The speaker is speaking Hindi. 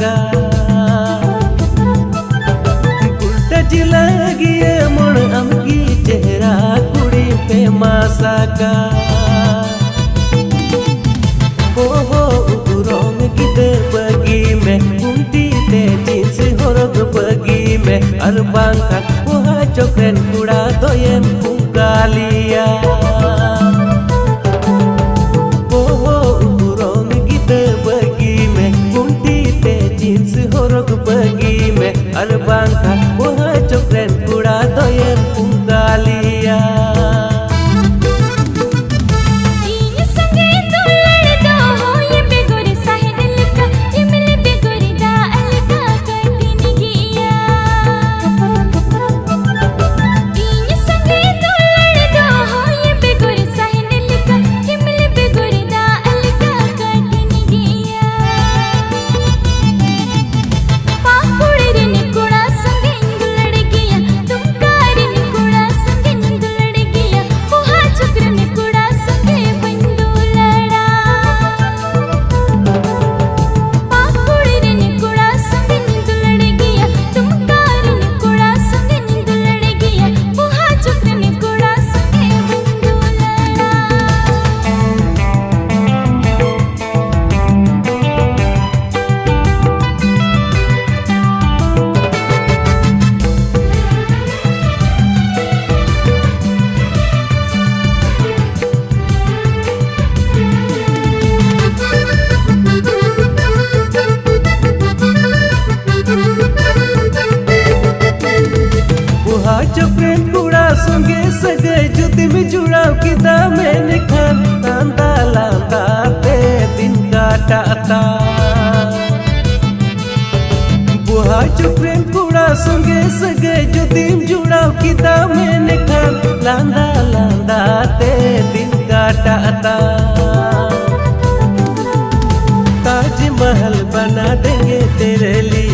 का गुल्टा जिला गिए मोड़ अमकी चेहरा कुड़ी पे मासा का हो उरोंग गिदे बगी में कुंटी ते जींस होरग बगी में अरबांग का वहा चोकरेन कुड़ा दोयन कुंगालिया उरोंग गिदे बगी में कुंटी ते जींस होरग बगी में अरबांग का वहा चोकरेन कुड़ा दोयन कुंगालिया चोकरेन कुड़ा संगे सगे जुदी में जुड़ाव किदा मैंने खान तांदा लांदा ते दिन काटाता बुहा चोकरेन कुड़ा संगे सगे जुदी में जुड़ाव किदा मैंने खान लांदा लांदा ते दिन काटाता ताज महल बना देंगे तेरे लिए